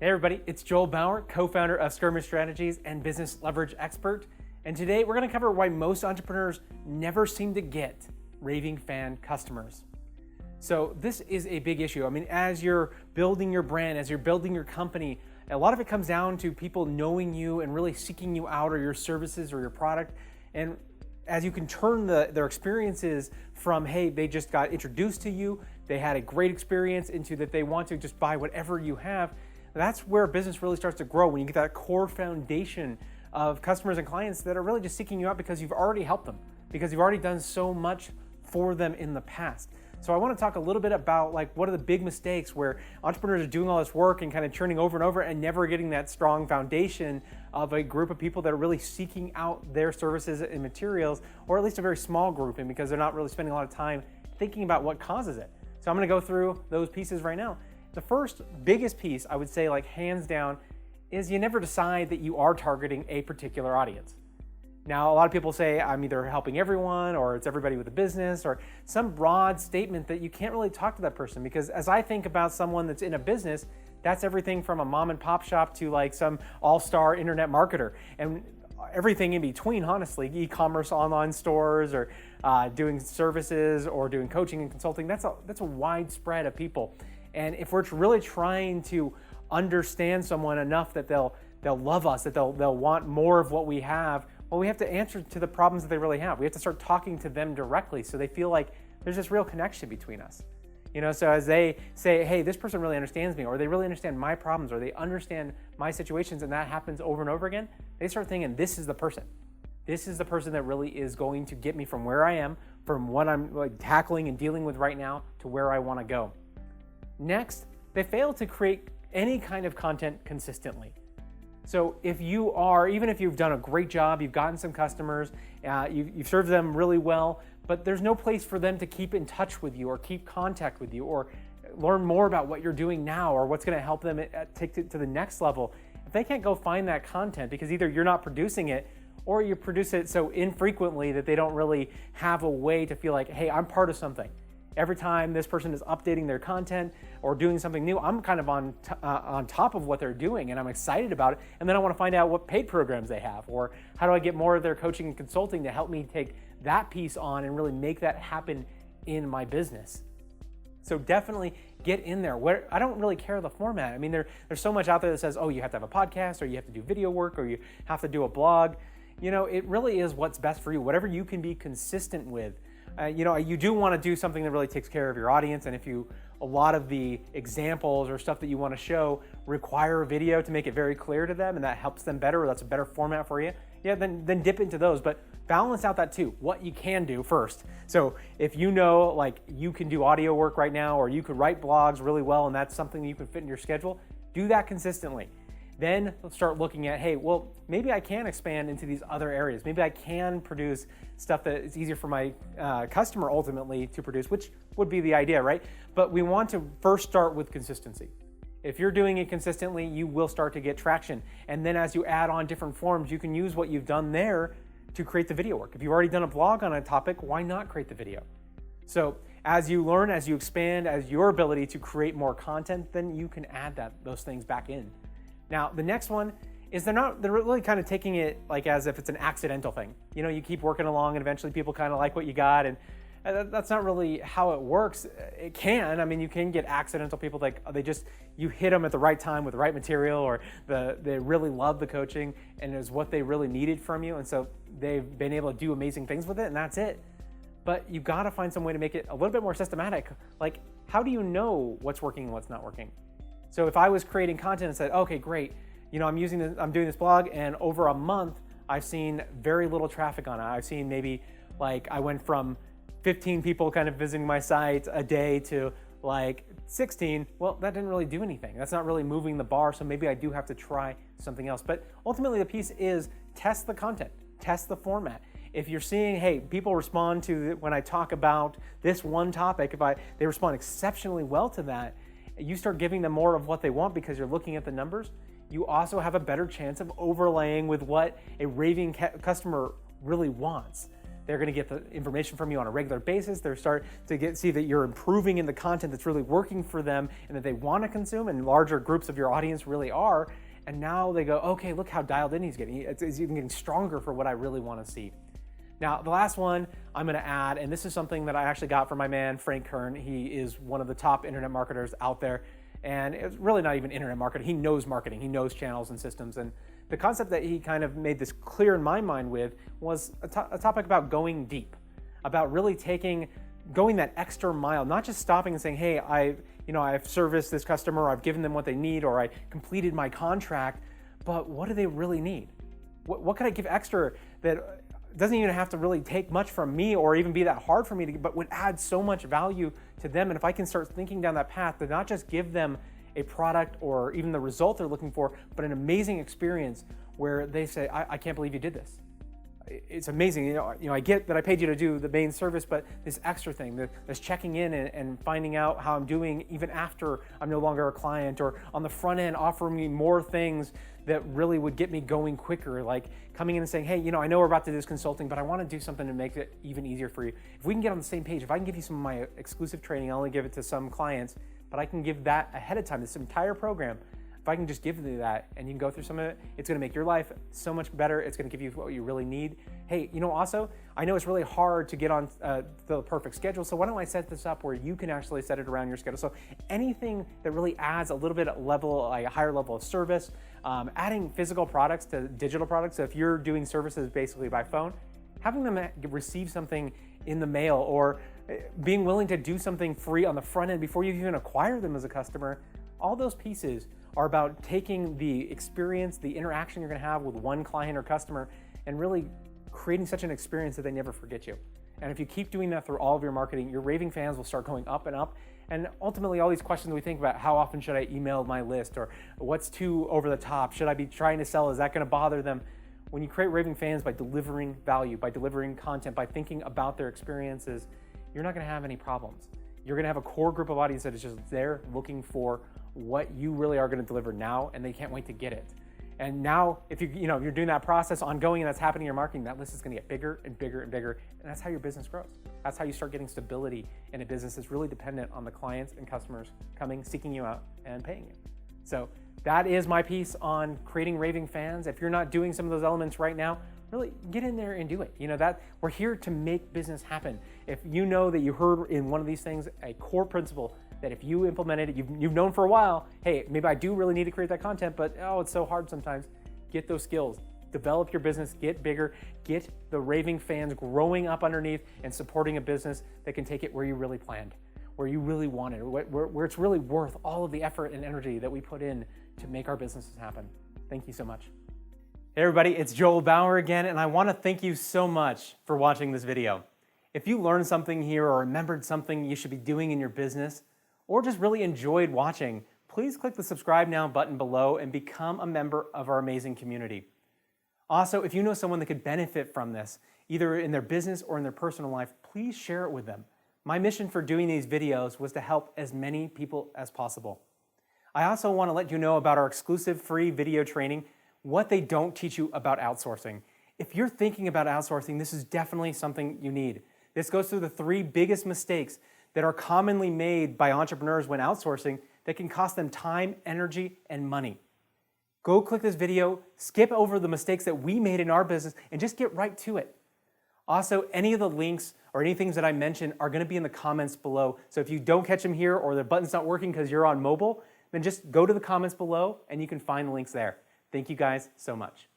Hey everybody, it's Joel Bauer, co-founder of Skirmish Strategies and business leverage expert. And today we're going to cover why most entrepreneurs never seem to get raving fan customers. So this is a big issue. I mean, as you're building your brand, as you're building your company, a lot of it comes down to people knowing you and really seeking you out or your services or your product. And as you can turn their experiences from, hey, they just got introduced to you, they had a great experience, into that they want to just buy whatever you have, that's where business really starts to grow, when you get that core foundation of customers and clients that are really just seeking you out because you've already helped them, because you've already done so much for them in the past. So I want to talk a little bit about what are the big mistakes where entrepreneurs are doing all this work and kind of churning over and over and never getting that strong foundation of a group of people that are really seeking out their services and materials, or at least a very small group, and because they're not really spending a lot of time thinking about what causes it. So I'm going to go through those pieces right now. The first biggest piece, I would say, hands down, is you never decide that you are targeting a particular audience. Now, a lot of people say I'm either helping everyone, or it's everybody with a business, or some broad statement that you can't really talk to that person, because as I think about someone that's in a business, that's everything from a mom and pop shop to some all-star internet marketer, and everything in between, honestly, e-commerce, online stores, or doing services, or doing coaching and consulting. That's a wide spread of people. And if we're really trying to understand someone enough that they'll love us, that they'll want more of what we have, well, we have to answer to the problems that they really have. We have to start talking to them directly so they feel like there's this real connection between us. So as they say, hey, this person really understands me, or they really understand my problems, or they understand my situations, and that happens over and over again, they start thinking, this is the person. This is the person that really is going to get me from where I am, from what I'm tackling and dealing with right now, to where I want to go. Next, they fail to create any kind of content consistently. So if you are, even if you've done a great job, you've gotten some customers, you've served them really well, but there's no place for them to keep in touch with you, or keep contact with you, or learn more about what you're doing now, or what's going to help them take it to the next level. If they can't go find that content because either you're not producing it, or you produce it so infrequently that they don't really have a way to feel like, hey, I'm part of something. Every time this person is updating their content or doing something new, I'm kind of on top of what they're doing, and I'm excited about it. And then I want to find out what paid programs they have, or how do I get more of their coaching and consulting to help me take that piece on and really make that happen in my business. So definitely get in there. I don't really care the format. I mean, there's so much out there that says, oh, you have to have a podcast, or you have to do video work, or you have to do a blog. It really is what's best for you, whatever you can be consistent with. You do want to do something that really takes care of your audience, and if a lot of the examples or stuff that you want to show require a video to make it very clear to them, and that helps them better, or that's a better format for you, then dip into those. But balance out that too, what you can do first. So if you can do audio work right now, or you could write blogs really well, and that's something that you can fit in your schedule, do that consistently. Then let's start looking at, hey, well, maybe I can expand into these other areas. Maybe I can produce stuff that is easier for my customer ultimately to produce, which would be the idea, right? But we want to first start with consistency. If you're doing it consistently, you will start to get traction. And then as you add on different forms, you can use what you've done there to create the video work. If you've already done a blog on a topic, why not create the video? So as you learn, as you expand, as your ability to create more content, then you can add those things back in. Now, the next one is they're really kind of taking it as if it's an accidental thing. You keep working along, and eventually people kind of like what you got, and that's not really how it works. It can. I mean, you can get accidental people, you hit them at the right time with the right material, or they really love the coaching and it's what they really needed from you, and so they've been able to do amazing things with it, and that's it. But you've got to find some way to make it a little bit more systematic. How do you know what's working and what's not working? So if I was creating content and said, okay, great, I'm doing this blog, and over a month, I've seen very little traffic on it. I've seen maybe I went from 15 people kind of visiting my site a day to 16. Well, that didn't really do anything. That's not really moving the bar. So maybe I do have to try something else. But ultimately the piece is test the content, test the format. If you're seeing, hey, people respond to when I talk about this one topic, they respond exceptionally well to that, you start giving them more of what they want because you're looking at the numbers, you also have a better chance of overlaying with what a raving customer really wants. They're going to get the information from you on a regular basis. They're start to see that you're improving in the content that's really working for them and that they want to consume, and larger groups of your audience really are. And now they go, okay, look how dialed in he's getting. It's even getting stronger for what I really want to see. Now, the last one I'm going to add, and this is something that I actually got from my man, Frank Kern. He is one of the top internet marketers out there. And it's really not even internet marketing. He knows marketing. He knows channels and systems. And the concept that he kind of made this clear in my mind with was a topic about going deep, about really going that extra mile, not just stopping and saying, hey, I've serviced this customer, or I've given them what they need, or I completed my contract, but what do they really need? What can I give extra that doesn't even have to really take much from me or even be that hard for me to get, but would add so much value to them? And if I can start thinking down that path to not just give them a product or even the result they're looking for, but an amazing experience where they say, I can't believe you did this. It's amazing. You know, I get that I paid you to do the main service, but this extra thing, this checking in and finding out how I'm doing even after I'm no longer a client, or on the front end offering me more things that really would get me going quicker, like coming in and saying, hey, I know we're about to do this consulting, but I want to do something to make it even easier for you. If we can get on the same page, if I can give you some of my exclusive training, I only give it to some clients, but I can give that ahead of time, this entire program. If I can just give you that and you can go through some of it, it's going to make your life so much better. It's going to give you what you really need. Hey, also, I know it's really hard to get on the perfect schedule, so why don't I set this up where you can actually set it around your schedule? So anything that really adds a little bit of a higher level of service, adding physical products to digital products. So if you're doing services basically by phone, having them receive something in the mail, or being willing to do something free on the front end before you even acquire them as a customer, all those pieces are about taking the experience, the interaction you're going to have with one client or customer, and really creating such an experience that they never forget you. And if you keep doing that through all of your marketing, your raving fans will start going up and up. And ultimately, all these questions we think about, how often should I email my list, or what's too over the top? Should I be trying to sell? Is that going to bother them? When you create raving fans by delivering value, by delivering content, by thinking about their experiences, you're not going to have any problems. You're going to have a core group of audience that is just there looking for what you really are going to deliver now, and they can't wait to get it. And now, if you're doing that process ongoing and that's happening in your marketing, that list is going to get bigger and bigger and bigger, and that's how your business grows. That's how you start getting stability in a business that's really dependent on the clients and customers coming, seeking you out, and paying you. So that is my piece on creating raving fans. If you're not doing some of those elements right now, really get in there and do it. That we're here to make business happen. If you know that you heard in one of these things a core principle that if you implemented it, you've known for a while, hey, maybe I do really need to create that content, but it's so hard sometimes. Get those skills, develop your business, get bigger, get the raving fans growing up underneath and supporting a business that can take it where you really planned, where you really want it, where it's really worth all of the effort and energy that we put in to make our businesses happen. Thank you so much. Hey everybody, it's Joel Bauer again, and I want to thank you so much for watching this video. If you learned something here or remembered something you should be doing in your business, or just really enjoyed watching, please click the subscribe now button below and become a member of our amazing community. Also, if you know someone that could benefit from this, either in their business or in their personal life, please share it with them. My mission for doing these videos was to help as many people as possible. I also want to let you know about our exclusive free video training, What They Don't Teach You About Outsourcing. If you're thinking about outsourcing, this is definitely something you need. This goes through the 3 biggest mistakes that are commonly made by entrepreneurs when outsourcing that can cost them time, energy, and money. Go click this video, skip over the mistakes that we made in our business, and just get right to it. Also, any of the links or any things that I mentioned are going to be in the comments below. So if you don't catch them here or the button's not working because you're on mobile, then just go to the comments below and you can find the links there. Thank you guys so much.